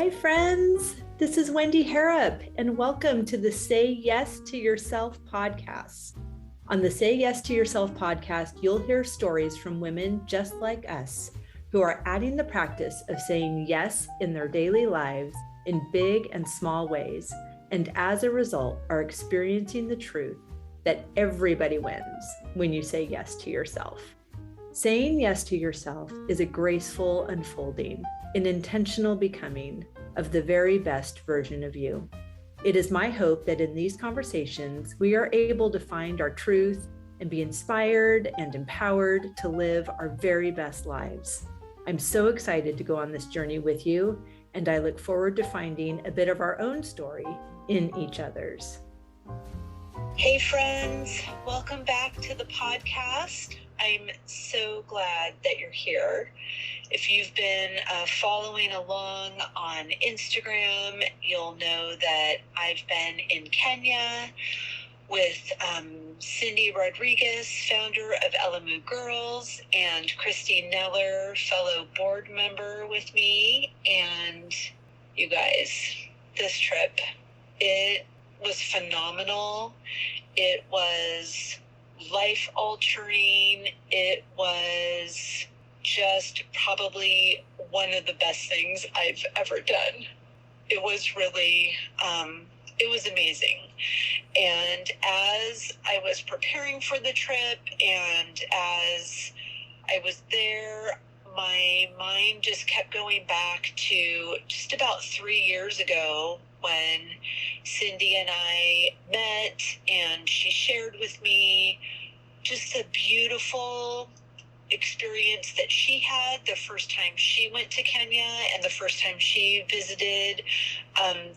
Hi, friends. This is Wendy Harrop, and welcome to the Say Yes to Yourself podcast. On the Say Yes to Yourself podcast, you'll hear stories from women just like us who are adding the practice of saying yes in their daily lives in big and small ways, and as a result, are experiencing the truth that everybody wins when you say yes to yourself. Saying yes to yourself is a graceful unfolding, an intentional becoming of the very best version of you. It is my hope that in these conversations, we are able to find our truth and be inspired and empowered to live our very best lives. I'm so excited to go on this journey with you, and I look forward to finding a bit of our own story in each other's. Hey friends, welcome back to the podcast. I'm so glad that you're here. If you've been following along on Instagram, you'll know that I've been in Kenya with Cindy Rodriguez, founder of Elimu Girls, and Christine Neller, fellow board member with me. And you guys, this trip, it was phenomenal. It was life-altering. It was just probably one of the best things I've ever done. It was really, it was amazing. And as I was preparing for the trip and as I was there, my mind just kept going back to just about 3 years ago when Cindy and I met, and she shared with me just a beautiful experience that she had the first time she went to Kenya and the first time she visited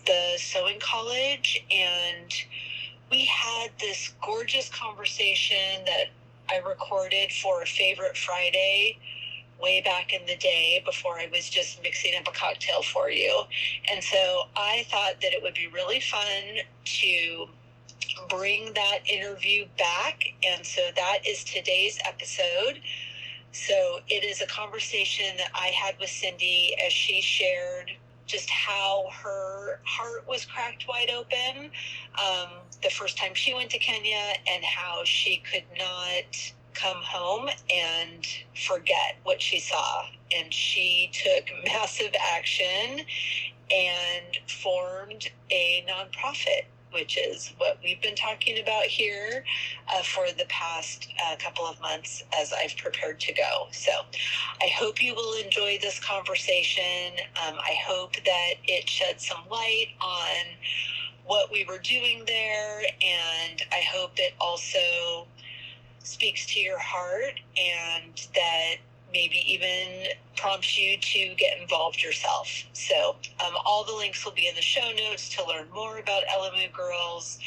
the sewing college. And we had this gorgeous conversation that I recorded for a Favorite Friday way back in the day before I was just mixing up a cocktail for you. And so I thought that it would be really fun to bring that interview back. And so that is today's episode. So it is a conversation that I had with Cindy as she shared just how her heart was cracked wide open the first time she went to Kenya, and how she could not come home and forget what she saw. And she took massive action and formed a nonprofit, which is what we've been talking about here for the past couple of months as I've prepared to go. So I hope you will enjoy this conversation. I hope that it sheds some light on what we were doing there, and I hope it also speaks to your heart and that maybe even prompts you to get involved yourself. So all the links will be in the show notes to learn more about Elimu Girls.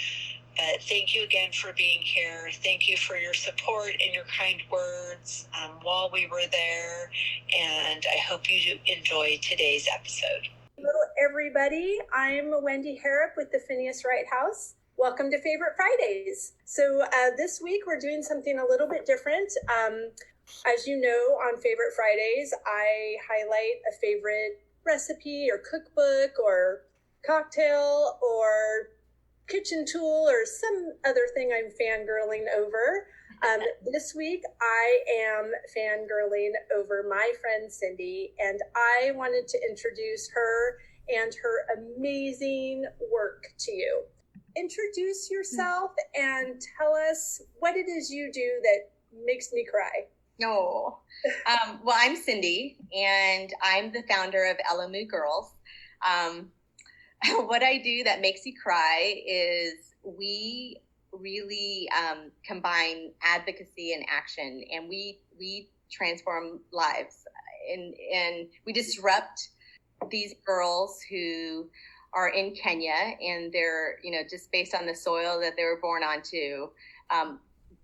Thank you again for being here. Thank you for your support and your kind words while we were there. And I hope you enjoy today's episode. Hello, everybody. I'm Wendy Harrop with the Phineas Wright House. Welcome to Favorite Fridays. So this week we're doing something a little bit different. As you know, on Favorite Fridays, I highlight a favorite recipe or cookbook or cocktail or kitchen tool or some other thing I'm fangirling over. This week, I am fangirling over my friend Cindy, and I wanted to introduce her and her amazing work to you. Introduce yourself and tell us what it is you do that makes me cry. Oh, well, I'm Cindy, and I'm the founder of Elimu Girls. What I do that makes you cry is we really combine advocacy and action, and we transform lives, and we disrupt these girls who are in Kenya, and they're, just based on the soil that they were born onto,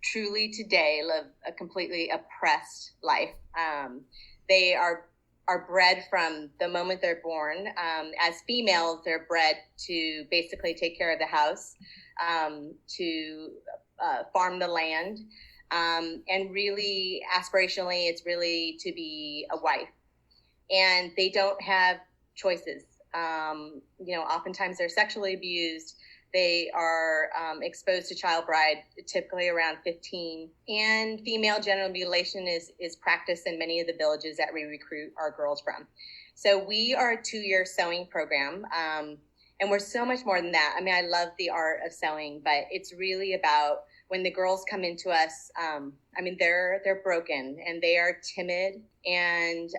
truly today live a completely oppressed life. They are bred from the moment they're born. As females, they're bred to basically take care of the house, to farm the land, and really aspirationally, it's really to be a wife. And they don't have choices. Oftentimes they're sexually abused. They are exposed to child bride, typically around 15. And female genital mutilation is practiced in many of the villages that we recruit our girls from. So we are a 2-year sewing program. And we're so much more than that. I mean, I love the art of sewing, but it's really about when the girls come into us, they're broken and they are timid, and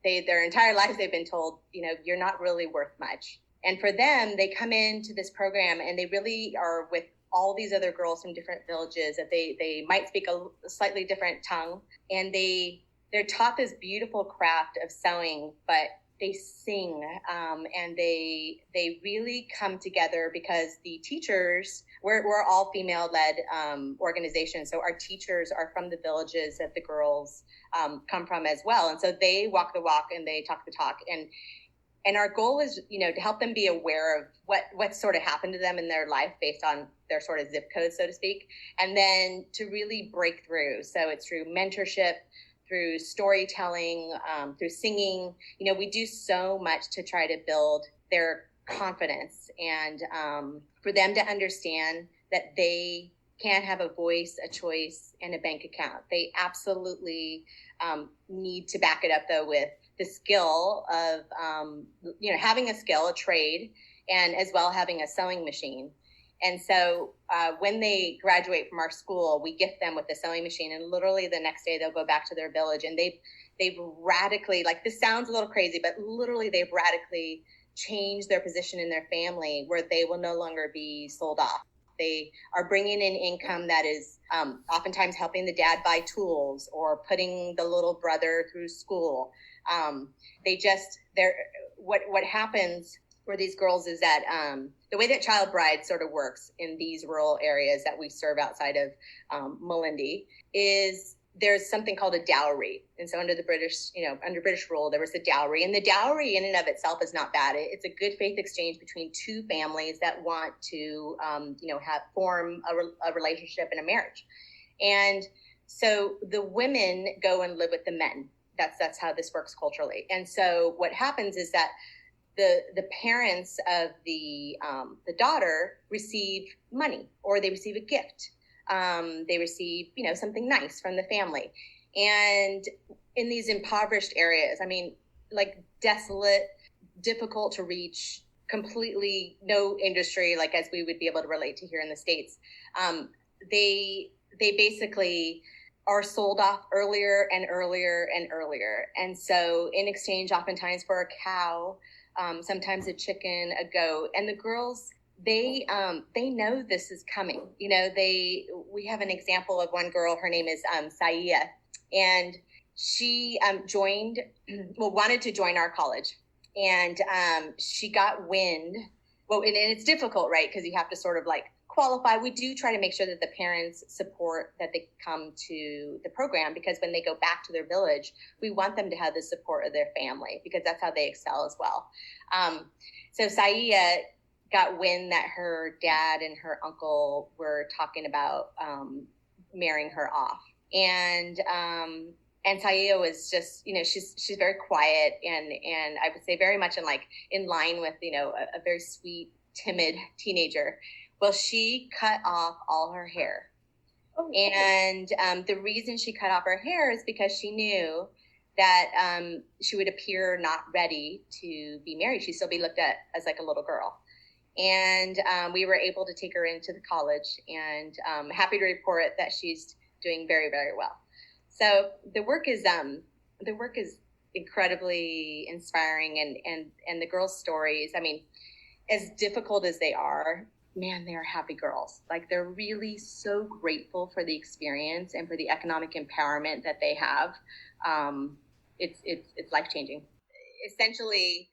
their entire lives they've been told, you're not really worth much. And for them, they come into this program and they really are with all these other girls from different villages that they might speak a slightly different tongue, and they're taught this beautiful craft of sewing, but they sing, and they really come together because the teachers, we're all female-led organizations, so our teachers are from the villages that the girls come from as well, and so they walk the walk and they talk the talk, and our goal is, to help them be aware of what sort of happened to them in their life based on their sort of zip code, so to speak, and then to really break through. So it's through mentorship, through storytelling, through singing. We do so much to try to build their confidence and for them to understand that they can have a voice, a choice, and a bank account. They absolutely need to back it up, though, with the skill of, having a skill, a trade, and as well having a sewing machine. And so when they graduate from our school, we gift them with the sewing machine, and literally the next day they'll go back to their village, and they've radically, like, this sounds a little crazy, but literally they've radically changed their position in their family where they will no longer be sold off. They are bringing in income that is oftentimes helping the dad buy tools or putting the little brother through school. What happens for these girls is that the way that child bride sort of works in these rural areas that we serve outside of Malindi is there's something called a dowry. And so under British rule, there was a dowry, and the dowry in and of itself is not bad. It's a good faith exchange between two families that want to, form a relationship and a marriage. And so the women go and live with the men. That's how this works culturally. And so what happens is that the parents of the daughter receive money, or they receive a gift. They receive, something nice from the family. And in these impoverished areas, like desolate, difficult to reach, completely no industry, like as we would be able to relate to here in the States, they basically are sold off earlier and earlier and earlier. And so in exchange, oftentimes for a cow, sometimes a chicken, a goat, and the girls, they know this is coming. We have an example of one girl. Her name is Saia, and she wanted to join our college, and she got wind. Well, and it's difficult, right? Because you have to sort of like qualify. We do try to make sure that the parents support that they come to the program, because when they go back to their village, we want them to have the support of their family, because that's how they excel as well. So Saia got wind that her dad and her uncle were talking about marrying her off, and Saia was just, she's very quiet, and I would say very much in line with a very sweet, timid teenager. Well, she cut off all her hair. Oh, and the reason she cut off her hair is because she knew that she would appear not ready to be married. She'd still be looked at as like a little girl. And we were able to take her into the college, and happy to report that she's doing very, very well. So the work is incredibly inspiring, and the girls' stories, as difficult as they are, man, they are happy girls. Like, they're really so grateful for the experience and for the economic empowerment that they have. It's life-changing. Essentially,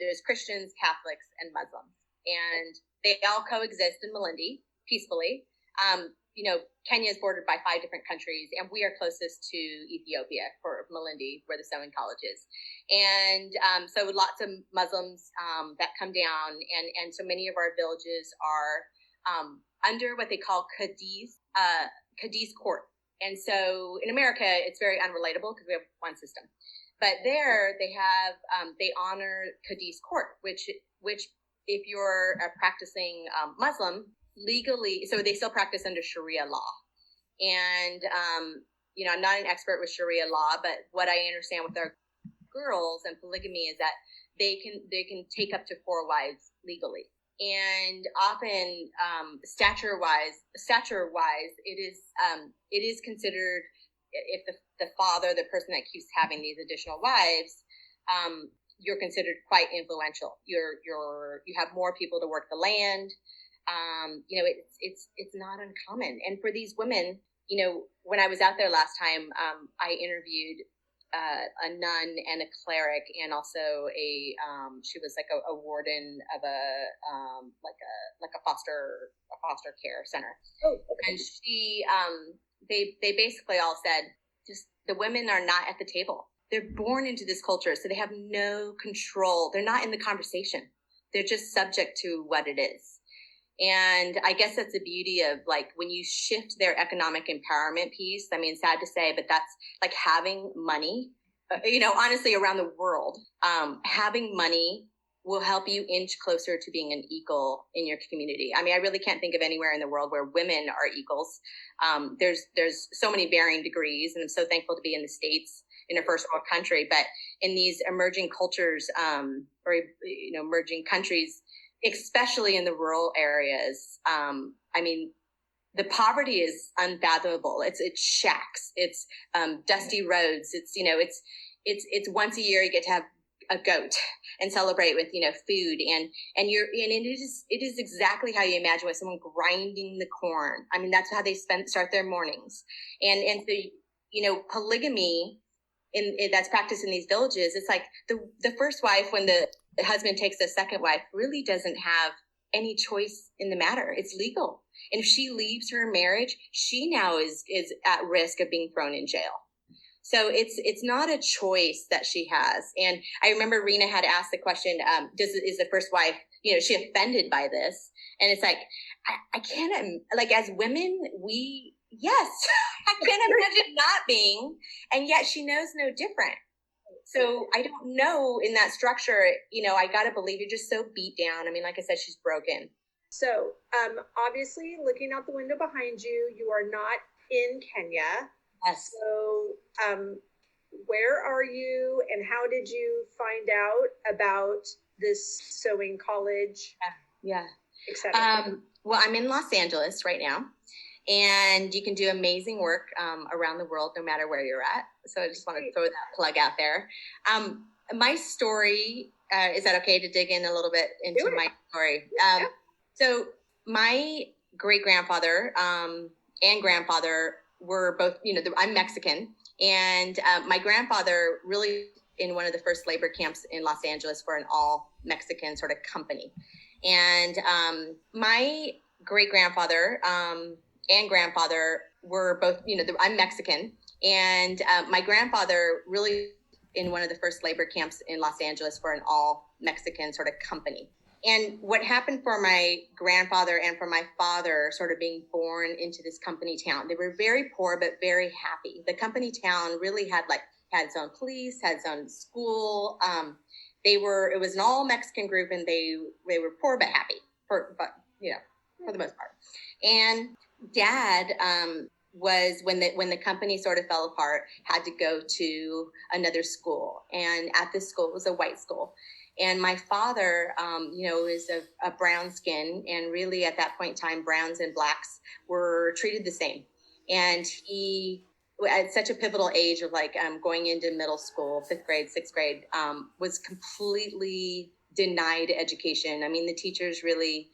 there's Christians, Catholics, and Muslims, and they all coexist in Malindi peacefully. Kenya is bordered by 5 different countries, and we are closest to Ethiopia for Malindi, where the sewing college is. And so lots of Muslims that come down, and so many of our villages are under what they call Cadiz court. And so in America, it's very unrelatable because we have one system. But there they have, they honor Qadis court, which if you're a practicing Muslim, legally, so they still practice under Sharia law. And, I'm not an expert with Sharia law, but what I understand with our girls and polygamy is that they can take up to 4 wives legally. And often, stature wise, it is considered, if the father, the person that keeps having these additional wives, you're considered quite influential. You have more people to work the land. It's not uncommon. And for these women, when I was out there last time, I interviewed a nun and a cleric, and also she was like a warden of a foster care center. Oh, okay. And she, they basically all said, just the women are not at the table. They're born into this culture, so they have no control. They're not in the conversation. They're just subject to what it is. And I guess that's the beauty of, like, when you shift their economic empowerment piece. I mean, sad to say, but that's like having money, honestly, around the world, having money will help you inch closer to being an equal in your community. I mean, I really can't think of anywhere in the world where women are equals. There's so many varying degrees, and I'm so thankful to be in the States, in a first world country, but in these emerging cultures, emerging countries, especially in the rural areas, the poverty is unfathomable. It's shacks, it's dusty roads. It's once a year you get to have a goat and celebrate with food, and it is exactly how you imagine, with someone grinding the corn. I mean, that's how they start their mornings, and so polygamy that's practiced in these villages. It's like the first wife, when the husband takes the second wife, really doesn't have any choice in the matter. It's legal. And if she leaves her marriage, she now is at risk of being thrown in jail. So it's not a choice that she has. And I remember Rena had asked the question, is the first wife, is she offended by this? And it's like, I can't, like, as women, yes, I can't imagine not being, and yet she knows no different. So I don't know, in that structure, I got to believe you're just so beat down. I mean, like I said, she's broken. So, obviously, looking out the window behind you, you are not in Kenya. Yes. So, where are you, and how did you find out about this sewing college? Yeah. Etc. Well, I'm in Los Angeles right now, and you can do amazing work around the world, no matter where you're at. So I just want to throw that plug out there. My story, is that okay to dig in a little bit into my story? Yeah. So my great-grandfather and grandfather were both, I'm Mexican, and my grandfather really in one of the first labor camps in Los Angeles for an all Mexican sort of company. And my great-grandfather and grandfather were both, I'm Mexican, and my grandfather really in one of the first labor camps in Los Angeles for an all Mexican sort of company. And what happened for my grandfather and for my father, sort of being born into this company town, they were very poor, but very happy. The company town really had its own police, had its own school. It was an all Mexican group, and they were poor, but happy for the most part. And Dad, was when the company sort of fell apart, had to go to another school. And at this school, it was a white school. And my father, is a brown skin. And really at that point in time, browns and blacks were treated the same. And he, at such a pivotal age of going into middle school, 5th grade, 6th grade, was completely denied education. I mean, the teachers really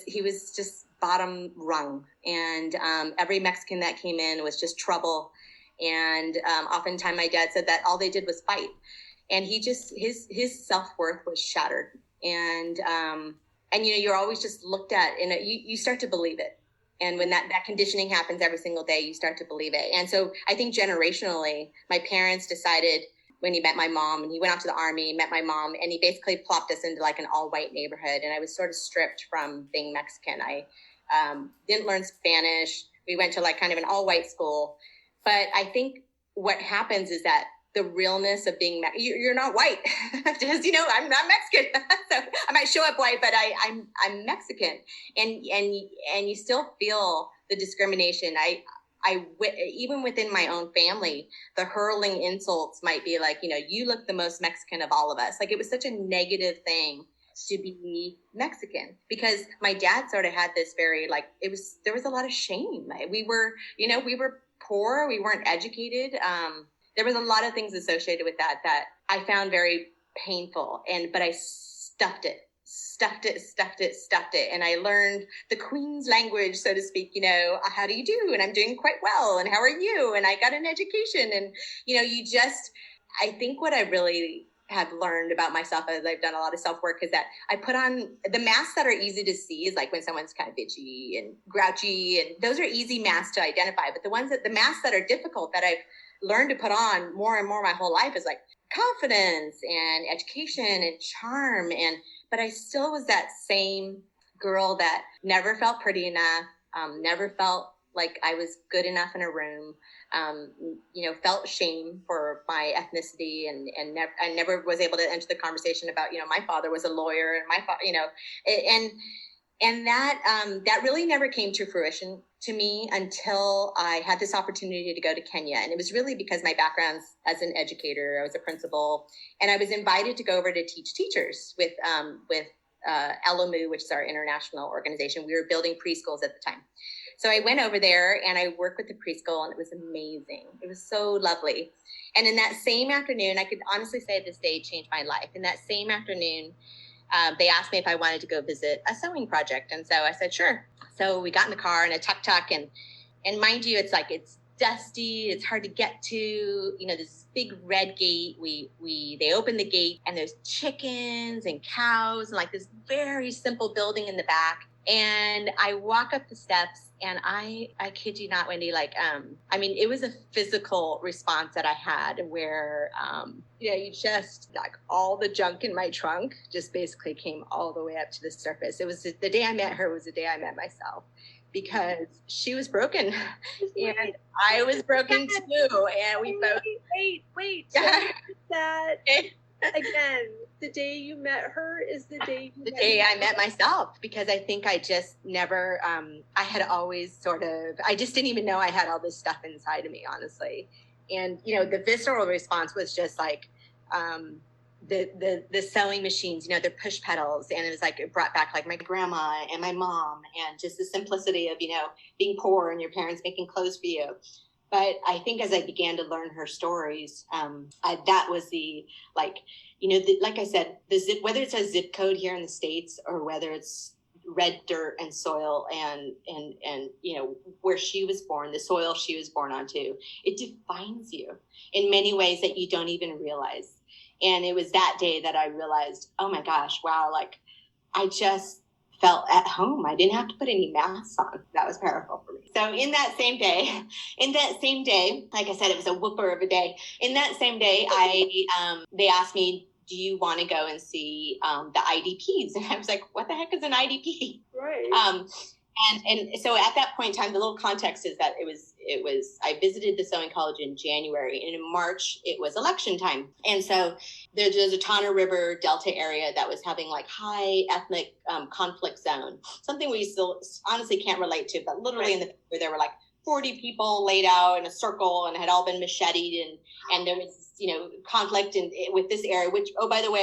he was just bottom rung. And every Mexican that came in was just trouble. And oftentimes my dad said that all they did was fight. And he just, his self-worth was shattered. And you're always just looked at, and you start to believe it. And when that conditioning happens every single day, you start to believe it. And so I think generationally, my parents decided, when he met my mom, and he went out to the Army, met my mom, and he basically plopped us into an all-white neighborhood. And I was sort of stripped from being Mexican. I didn't learn Spanish. We went to kind of an all-white school. But I think what happens is that the realness of being, you're not white. Just, I'm not Mexican. So I might show up white, but I'm Mexican. And you still feel the discrimination. Even within my own family, the hurling insults might be like, you look the most Mexican of all of us. Like, it was such a negative thing to be Mexican, because my dad sort of had this very, like, there was a lot of shame. We were poor. We weren't educated. There was a lot of things associated with that I found very painful. But I stuffed it. And I learned the Queen's language, so to speak, how do you do? And I'm doing quite well. And how are you? And I got an education. And, I think what I really have learned about myself as I've done a lot of self-work is that I put on the masks that are easy to see, is like when someone's kind of bitchy and grouchy, and those are easy masks to identify. But the masks that are difficult that I've learned to put on more and more my whole life is like confidence and education and charm. But I still was that same girl that never felt pretty enough, never felt like I was good enough in a room, felt shame for my ethnicity, and I never was able to enter the conversation about, my father was a lawyer, and my father, and that really never came to fruition to me until I had this opportunity to go to Kenya. And it was really because my background's as an educator. I was a principal, and I was invited to go over to teach teachers with Elimu, which is our international organization. We were building preschools at the time. So I went over there and I worked with the preschool, and it was amazing. It was so lovely. And in that same afternoon, I could honestly say this day changed my life. In that same afternoon, they asked me if I wanted to go visit a sewing project. And so I said, sure. So we got in the car in a tuk-tuk, and mind you, it's dusty. It's hard to get to, this big red gate. They opened the gate, and there's chickens and cows and like this very simple building in the back. And I walk up the steps, and I kid you not, Wendy, it was a physical response that I had where, you just, like, all the junk in my trunk just basically came all the way up to the surface. It was the day I met her was the day I met myself, because she was broken and I was broken too. And we both. Wait. That again. The day you met her is the day I met myself, because I think I just never, I had always I just didn't even know I had all this stuff inside of me, honestly. And, the visceral response was just like, the sewing machines, the push pedals. And it was like, it brought back like my grandma and my mom, and just the simplicity of, being poor and your parents making clothes for you. But I think as I began to learn her stories, that was the, like I said, whether it's a zip code here in the States, or whether it's red dirt and soil and where she was born, the soil she was born onto, it defines you in many ways that you don't even realize. And it was that day that I realized, oh my gosh, wow, like I just felt at home. I didn't have to put any masks on. That was powerful for me. So in that same day, like I said, it was a whooper of a day. In that same day, they asked me, do you want to go and see the IDPs? And I was like, what the heck is an IDP? Right. And so at that point in time, the little context is that I visited the sewing college in January, and in March it was election time. And so there's a Tana River Delta area that was having like high ethnic conflict zone, something we still honestly can't relate to, but literally in the paper there were like 40 people laid out in a circle and had all been macheted, and there was conflict with this area, which, oh, by the way,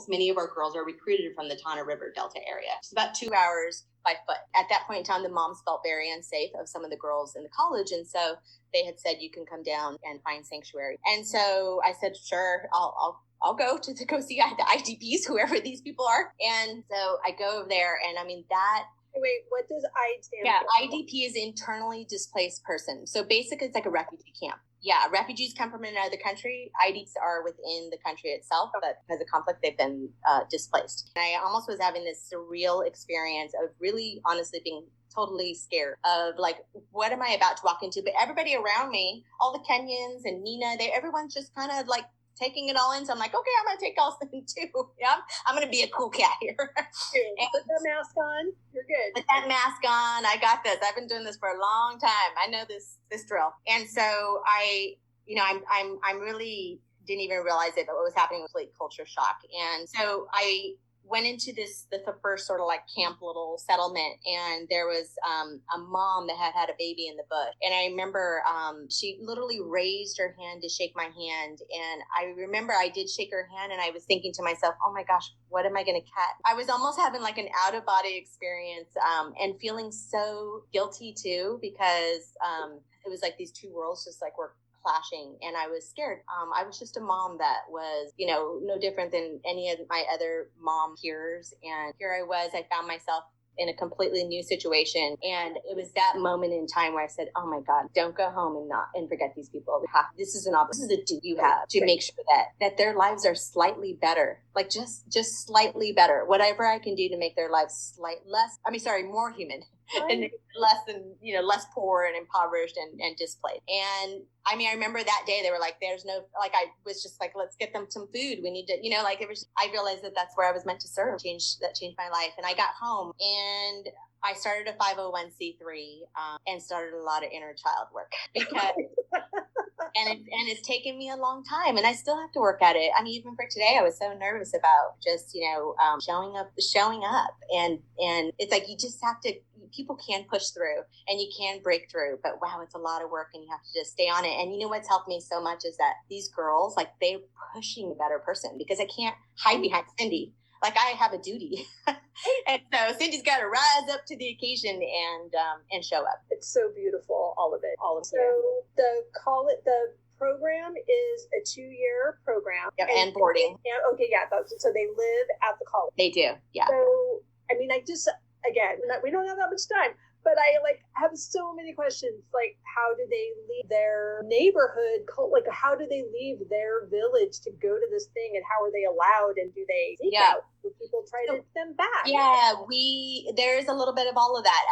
many of our girls are recruited from the Tana River Delta area. It's about 2 hours by foot. At that point in time, the moms felt very unsafe of some of the girls in the college. And so they had said, you can come down and find sanctuary. And so I said, sure, I'll go to go see the IDPs, whoever these people are. And so I go over there, and Wait, what does I stand for? Yeah, IDP is internally displaced person. So basically, it's like a refugee camp. Yeah, refugees come from another country. IDPs are within the country itself, but because of conflict, they've been displaced. And I almost was having this surreal experience of really, honestly, being totally scared of like, what am I about to walk into? But everybody around me, all the Kenyans and Nina, everyone's just kind of like taking it all in. So I'm like, okay, I'm going to take all in too. Yeah, I'm going to be a cool cat here. And put the mask on. You're good. Put that mask on. I got this. I've been doing this for a long time. I know this drill. And so I I'm really didn't even realize it, but what was happening was like culture shock. And so I went into the first sort of like camp little settlement, and there was a mom that had a baby in the bush. And I remember she literally raised her hand to shake my hand. And I remember I did shake her hand, and I was thinking to myself, oh my gosh, what am I going to catch? I was almost having like an out of body experience and feeling so guilty too, because it was like these two worlds just like were clashing, and I was scared. I was just a mom that was, no different than any of my other mom peers. And here I was, I found myself in a completely new situation. And it was that moment in time where I said, oh my God, don't go home and forget these people. This is a duty you have to make sure that their lives are slightly better, like just slightly better. Whatever I can do to make their lives more human. And less poor and impoverished and displaced. And I mean, I remember that day they were like, I was just like, let's get them some food. We need to, I realized that that's where I was meant to serve. That changed my life. And I got home and I started a 501c3 and started a lot of inner child work because, and it's taken me a long time, and I still have to work at it. I mean, even for today, I was so nervous about just, showing up, and it's like, you just have to, people can push through and you can break through, but wow, it's a lot of work and you have to just stay on it. And what's helped me so much is that these girls, like, they're pushing a better person, because I can't hide behind Cindy. Like, I have a duty. And so Cindy's got to rise up to the occasion and show up. It's so beautiful, all of it. So the program is a 2-year program. Yep, and boarding. So they live at the college. They do, yeah. So, I mean, we don't have that much time, but I have so many questions. Like, how do they leave their neighborhood? Like, how do they leave their village to go to this thing, and how are they allowed? And do they seek out? Do people try to get them back? Yeah, there's a little bit of all of that.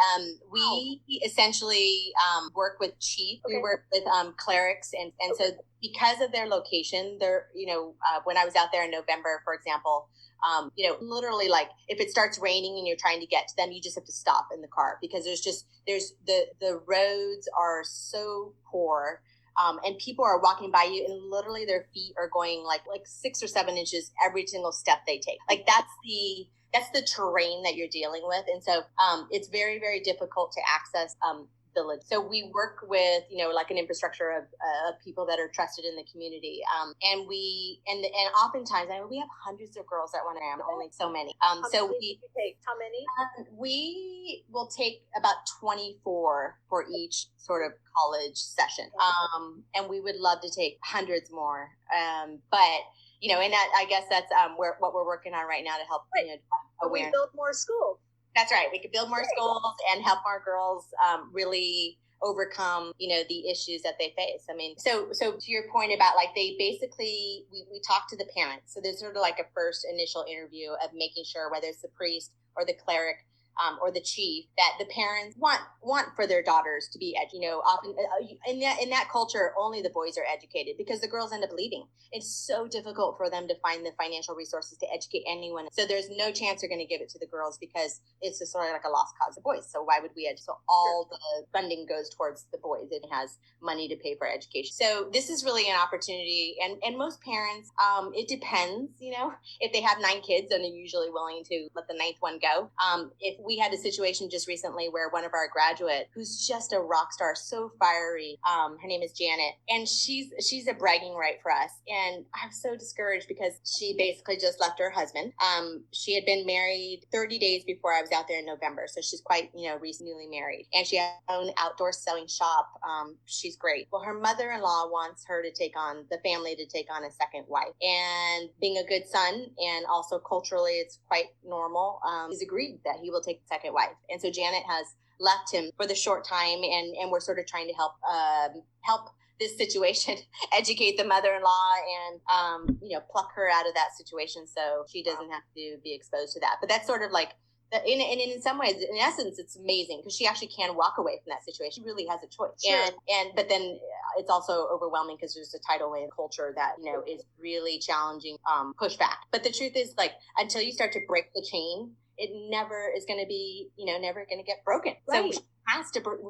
We essentially work with chief. Okay. We work with clerics, and so because of their location, they're when I was out there in November, for example. Literally, like, if it starts raining and you're trying to get to them, you just have to stop in the car, because the roads are so poor, and people are walking by you, and literally their feet are going like 6 or 7 inches every single step they take. Like, that's the terrain that you're dealing with, and so it's very, very difficult to access village. So we work with, like an infrastructure of people that are trusted in the community. And oftentimes, we have hundreds of girls that want to, only so many. How many? We will take about 24 for each sort of college session. And we would love to take hundreds more. But and that, I guess that's what we're working on right now to help awareness. We build more schools. That's right. We could build more schools and help our girls really overcome, the issues that they face. I mean, so to your point about, like, they basically, we talk to the parents. So there's sort of like a first initial interview of making sure, whether it's the priest or the cleric or the chief, that the parents want for their daughters to be educated. Often in that culture, only the boys are educated, because the girls end up leaving. It's so difficult for them to find the financial resources to educate anyone. So there's no chance they're going to give it to the girls, because it's just sort of like a lost cause of boys. So why would we educate? So all the funding goes towards the boys. It has money to pay for education. So this is really an opportunity. And most parents, it depends, if they have 9 kids, then they're usually willing to let the 9th one go. If we had a situation just recently where one of our graduates, who's just a rock star, so fiery, her name is Janet, and she's a bragging right for us. And I was so discouraged because she basically just left her husband. She had been married 30 days before I was out there in November. So she's quite, recently married, and she has her own outdoor sewing shop. She's great. Well, her mother-in-law wants her to take on a second wife, and being a good son, and also culturally, it's quite normal. He's agreed that he will take the second wife. And so Janet has left him for the short time, and we're sort of trying to help this situation, educate the mother-in-law, and pluck her out of that situation so she doesn't have to be exposed to that. But that's sort of like, in some ways, in essence, it's amazing, because she actually can walk away from that situation. She really has a choice. Sure. But then it's also overwhelming, because there's a tidal wave culture that is really challenging pushback. But the truth is, like, until you start to break the chain, it never is going to be, never going to get broken. Right. So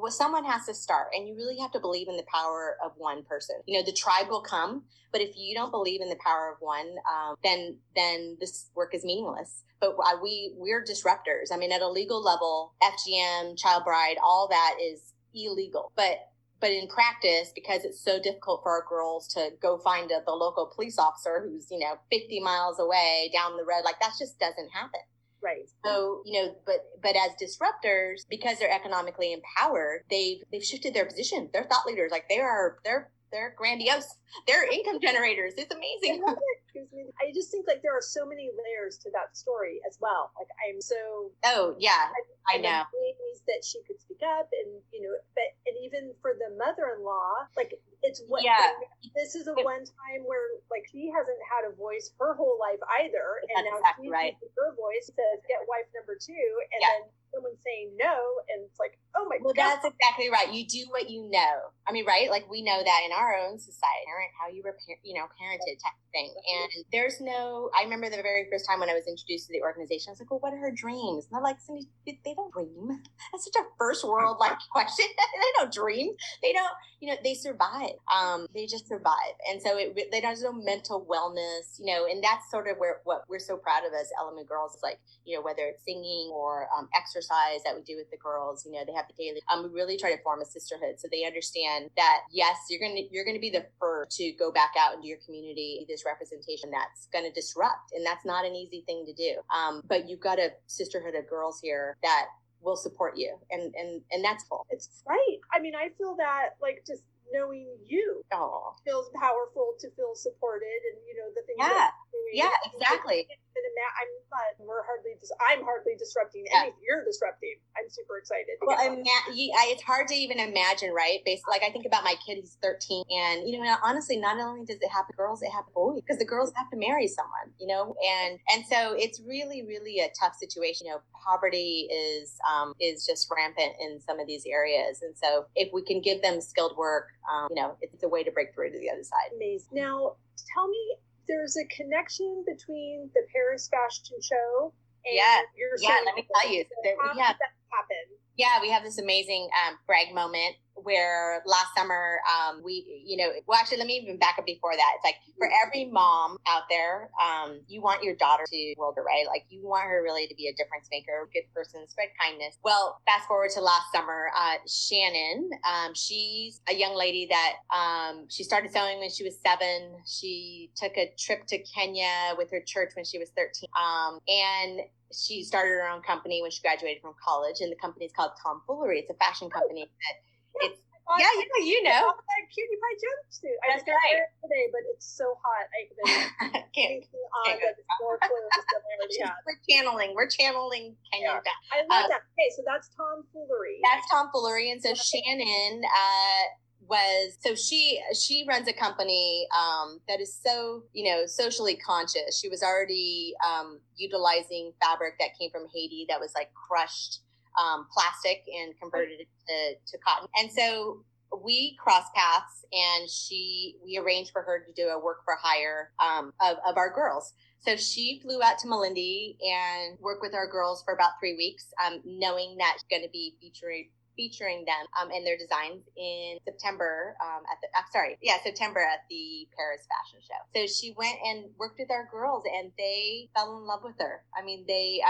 someone has to start, and you really have to believe in the power of one person. The tribe will come, but if you don't believe in the power of one, then this work is meaningless. But we're disruptors. I mean, at a legal level, FGM, child bride, all that is illegal. But in practice, because it's so difficult for our girls to go find the local police officer who's 50 miles away down the road, like that just doesn't happen. Right. So, but as disruptors, because they're economically empowered, they've shifted their position. They're thought leaders. Like they're grandiose. They're income generators. It's amazing. I just think like there are so many layers to that story as well. Like I'm so. Oh yeah, I know. Ways that she could speak up, and and even for the mother-in-law, like it's what. Yeah. This is a one time where like she hasn't had a voice her whole life either, and now exactly she's right. Her voice says get wife number 2, and then someone saying no, and it's like, oh my god. Well, that's exactly right. You do what you know. I mean, right? Like we know that in our own society, how you were, parented type of thing. And there's I remember the very first time when I was introduced to the organization, I was like, well, what are her dreams? And they're like, Cindy, they don't dream. That's such a first world like question. They don't dream. They don't, they survive. They just survive. And so there's no mental wellness, and that's sort of what we're so proud of as Elimu Girls is like, whether it's singing or exercise that we do with the girls, they have the daily, we really try to form a sisterhood so they understand that, yes, you're going to be the first to go back out into your community, this representation that's going to disrupt. And that's not an easy thing to do. But you've got a sisterhood of girls here that will support you. And that's cool. It's right. I mean, I feel that like just knowing you feels powerful to feel supported, and the things that you're doing. Yeah, exactly. I'm hardly disrupting anything. You're disrupting. I'm super excited. Well, it's hard to even imagine, right? Like I think about my kid, he's 13, and honestly, not only does it happen to girls, it happens to boys, because the girls have to marry someone, and so it's really, really a tough situation. Poverty is just rampant in some of these areas, and so if we can give them skilled work, it's a way to break through to the other side. Amazing. Now, tell me, there's a connection between the Paris fashion show and your let me tell you. How did that happen? Yeah, we have this amazing brag moment where last summer actually, let me even back up before that. It's like for every mom out there, you want your daughter to world, right? Like you want her really to be a difference maker, a good person, spread kindness. Well, fast forward to last summer, Shannon, she's a young lady that she started sewing when she was 7. She took a trip to Kenya with her church when she was 13. And she started her own company when she graduated from college, and the company is called Tomfoolery. It's a fashion company that it's that cutie pie jumpsuit. I just got it today, but it's so hot. I can't on that it's more clothes than I already have. We're channeling Kenya. I love that. Okay, so that's Tomfoolery. That's Tomfoolery, and so Shannon she runs a company that is so socially conscious. She was already utilizing fabric that came from Haiti that was like crushed plastic and converted it to cotton. And so we crossed paths, and we arranged for her to do a work for hire of our girls. So she flew out to Malindi and worked with our girls for about 3 weeks, knowing that she's going to be featuring them and their designs in September September at the Paris fashion show. So she went and worked with our girls, and they fell in love with her. I mean, they,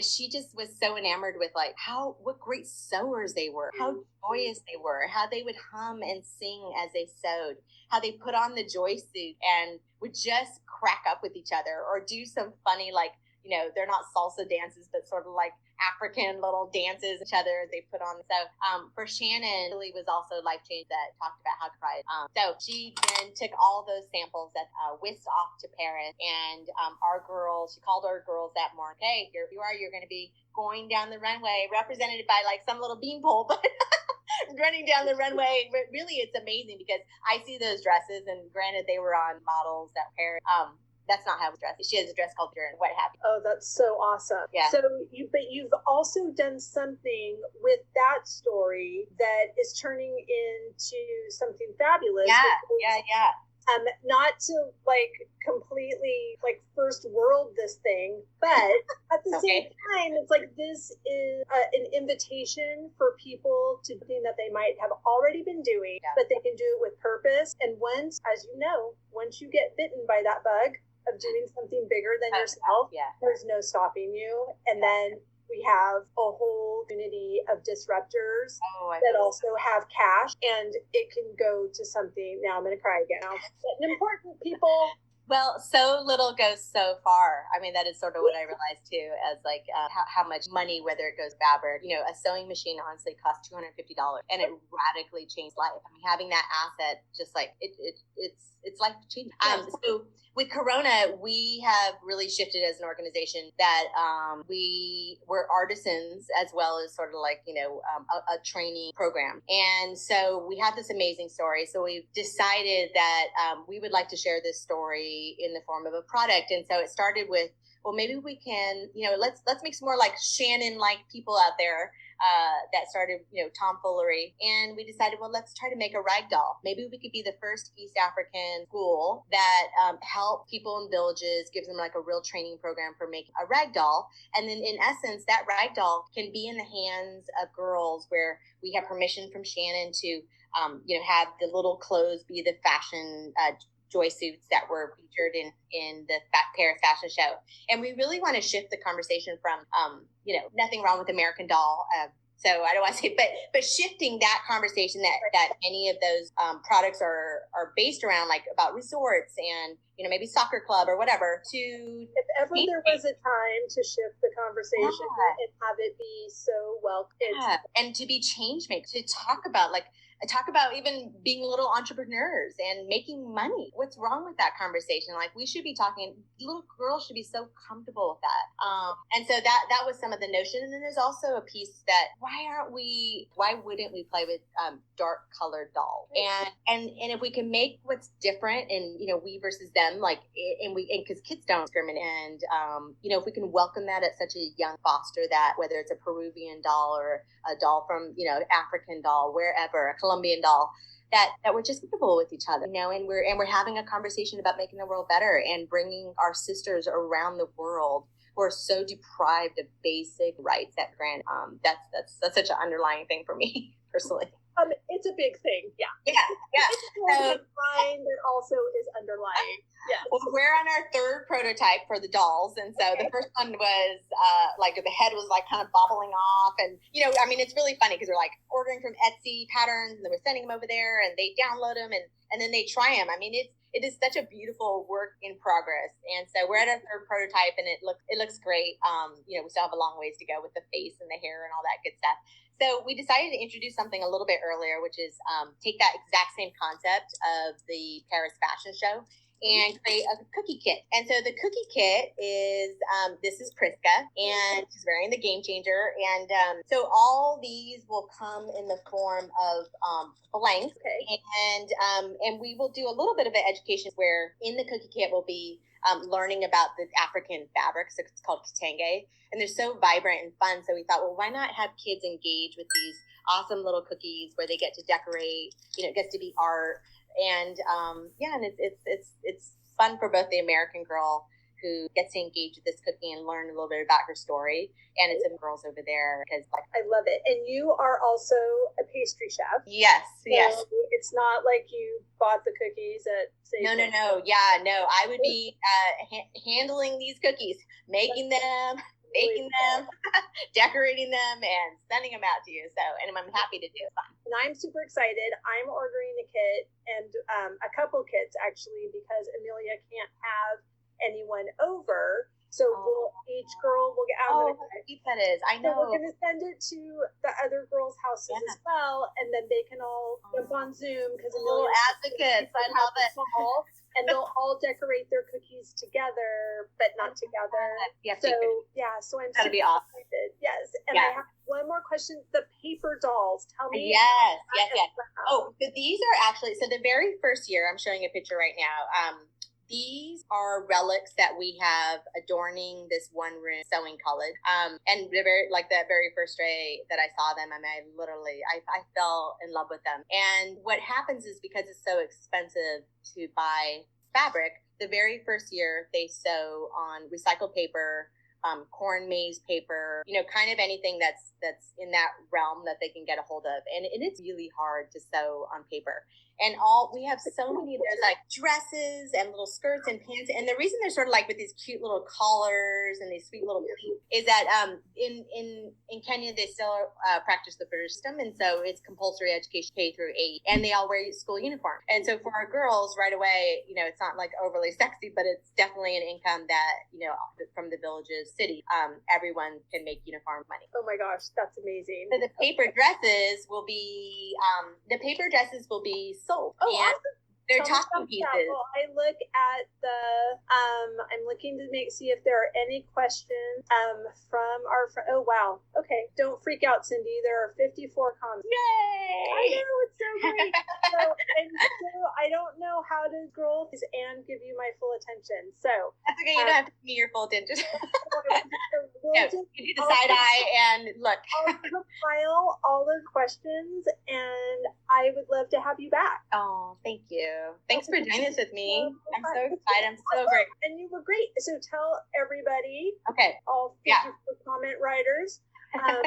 she just was so enamored with like what great sewers they were, how joyous they were, how they would hum and sing as they sewed, how they put on the joy suit and would just crack up with each other or do some funny, like, they're not salsa dances, but sort of like African little dances each other they put on. So for Shannon, Lily was also life changing that talked about how to cry. So she then took all those samples that whisked off to Paris, and our girls, she called our girls that morning. Hey, here you are. You're going to be going down the runway, represented by like some little beanpole, but running down the runway. But really, it's amazing because I see those dresses, and granted, they were on models that pair. That's not how it's dressed. She has a dress called and what have you. Oh, that's so awesome. Yeah. So you've also done something with that story that is turning into something fabulous. Yeah. Not to like completely like first world this thing, but at the same time, it's like this is an invitation for people to do something that they might have already been doing, but they can do it with purpose. And once, as you know, once you get bitten by that bug of doing something bigger than yourself, there's no stopping you. And then we have a whole community of disruptors that also have cash, and it can go to something. Now I'm going to cry again. But important people. Well, so little goes so far. I mean, that is sort of what I realized too, as like how much money, whether it goes fabric, a sewing machine honestly costs $250, and it radically changed life. I mean, having that asset, just like it's life changing. So with Corona, we have really shifted as an organization that we're artisans as well as sort of like, a training program. And so we have this amazing story. So we've decided that we would like to share this story in the form of a product. And so it started with, well, maybe we can, let's make some more like Shannon-like people out there that started, tomfoolery. And we decided, well, let's try to make a rag doll. Maybe we could be the first East African school that help people in villages, gives them like a real training program for making a rag doll. And then in essence, that rag doll can be in the hands of girls where we have permission from Shannon to, have the little clothes be the fashion joy suits that were featured in the Paris fashion show. And we really want to shift the conversation from, nothing wrong with American Doll. So I don't want to say, but shifting that conversation that many of those products are based around, like about resorts and, maybe soccer club or whatever, to... If ever there was a time to shift the conversation and have it be so well... And to be change makers, to talk about even being little entrepreneurs and making money. What's wrong with that conversation? Like, we should be talking, little girls should be so comfortable with that. And so that was some of the notion. And then there's also a piece that why wouldn't we play with dark colored dolls? And if we can make what's different and, we versus them, because kids don't discriminate. And, if we can welcome that at such a young, foster that, whether it's a Peruvian doll or a doll from, African doll, wherever, a Colombian doll, that we're just comfortable with each other, and we're having a conversation about making the world better and bringing our sisters around the world who are so deprived of basic rights that grant. That's such an underlying thing for me personally. It's a big thing. Yeah. So, that also is underlying. Yeah. Well, we're on our third prototype for the dolls. And so the first one was the head was like kind of bobbling off. And, it's really funny because we're like ordering from Etsy patterns and then we're sending them over there and they download them and then they try them. I mean, it is such a beautiful work in progress. And so we're at our third prototype and it looks great. We still have a long ways to go with the face and the hair and all that good stuff. So we decided to introduce something a little bit earlier, which is take that exact same concept of the Paris fashion show and create a cookie kit. And so the cookie kit is, this is Priska, and she's wearing the Game Changer. And so all these will come in the form of blanks. Okay. And we will do a little bit of an education where in the cookie kit will be learning about the African fabrics. So it's called kitenge. And they're so vibrant and fun. So we thought, well, why not have kids engage with these awesome little cookies where they get to decorate, it gets to be art. And and it's fun for both the American girl who gets to engage with this cookie and learn a little bit about her story, and it's some girls over there because I love it. And you are also a pastry chef. Yes. It's not like you bought the cookies at No. I would be handling these cookies, making them, baking them, decorating them, and sending them out to you. So, and I'm happy to do it. Fun. And I'm super excited. I'm ordering a kit and a couple kits actually because Amelia can't have anyone over. So each girl will get out. How sweet that is. I know. So we're going to send it to the other girls' houses as well, and then they can all jump on Zoom because little advocates. I love it. And they'll all decorate their cookies together, but not together. So I'm that'll be awesome. Excited. Yes, and I have one more question. The paper dolls. Tell me. Yes. Oh, so these are actually the very first year. I'm showing a picture right now. These are relics that we have adorning this one room sewing college. And that very first day that I saw them, I mean, I fell in love with them. And what happens is, because it's so expensive to buy fabric, the very first year they sew on recycled paper, corn maze paper, kind of anything that's in that realm that they can get a hold of. And it's really hard to sew on paper. And we have so many, there's like dresses and little skirts and pants. And the reason they're sort of like with these cute little collars and these sweet little pleats is that in Kenya, they still practice the British system. And so it's compulsory education K through 8, and they all wear school uniform. And so for our girls right away, it's not like overly sexy, but it's definitely an income that, from the villages, city, everyone can make uniform money. Oh my gosh, that's amazing. So the paper dresses will be sold. Oh, and awesome. They're talking pieces. Well, I look at I'm looking to see if there are any questions from our friend. Oh, wow. Okay. Don't freak out, Cindy. There are 54 comments. Yay! I know, it's so great. so I don't know how to scroll and give you my full attention. So that's okay. You don't have to give me your full attention. You do the side eye and look. I'll compile all the questions, and I would love to have you back. Oh, thank you. Thanks for doing this with me. I'm so excited. I'm so great. And you were great. So tell everybody, okay, all 54 comment writers, how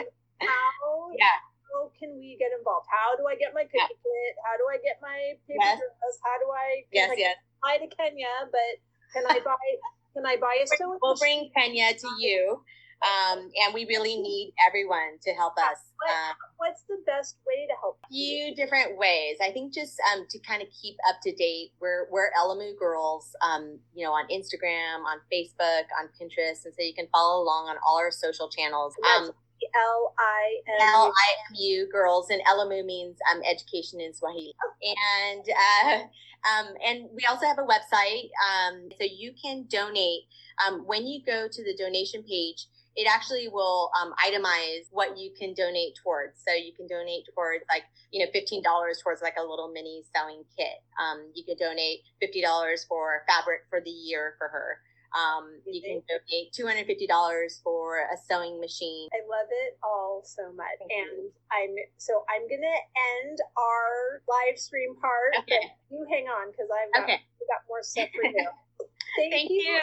can we get involved? How do I get my cookie kit? How do I get my paper dress? How do I fly to Kenya? But can I buy a sewing We'll bring Kenya to you. And we really need everyone to help us. What's the best way to help? Few different ways. I think just to kind of keep up to date, we're Elimu Girls, on Instagram, on Facebook, on Pinterest, and so you can follow along on all our social channels. Elimu Girls, and Elimu means education in Swahili. And we also have a website, so you can donate. When you go to the donation page, it actually will itemize what you can donate towards. So you can donate towards $15 towards like a little mini sewing kit. You can donate $50 for fabric for the year for her. You can donate $250 for a sewing machine. I love it all so much. And I'm going to end our live stream part. Okay. But you hang on, because I've got more stuff for you. Thank you,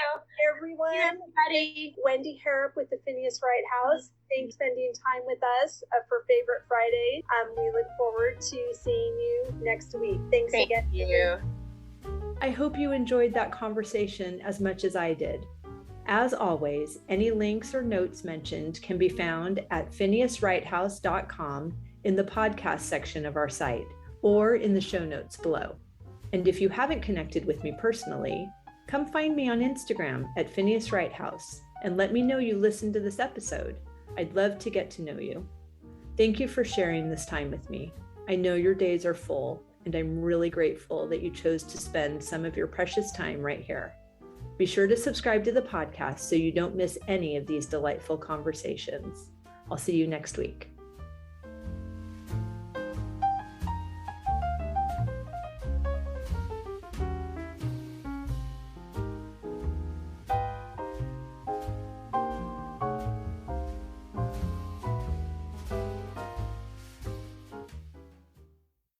everyone. Everybody. Wendy Harrop with the Phineas Wright House. Thanks for spending time with us for Favorite Friday. We look forward to seeing you next week. Thanks again. Thank you. I hope you enjoyed that conversation as much as I did. As always, any links or notes mentioned can be found at phineaswrighthouse.com in the podcast section of our site, or in the show notes below. And if you haven't connected with me personally, come find me on Instagram at Phineas Wright House and let me know you listened to this episode. I'd love to get to know you. Thank you for sharing this time with me. I know your days are full, and I'm really grateful that you chose to spend some of your precious time right here. Be sure to subscribe to the podcast so you don't miss any of these delightful conversations. I'll see you next week.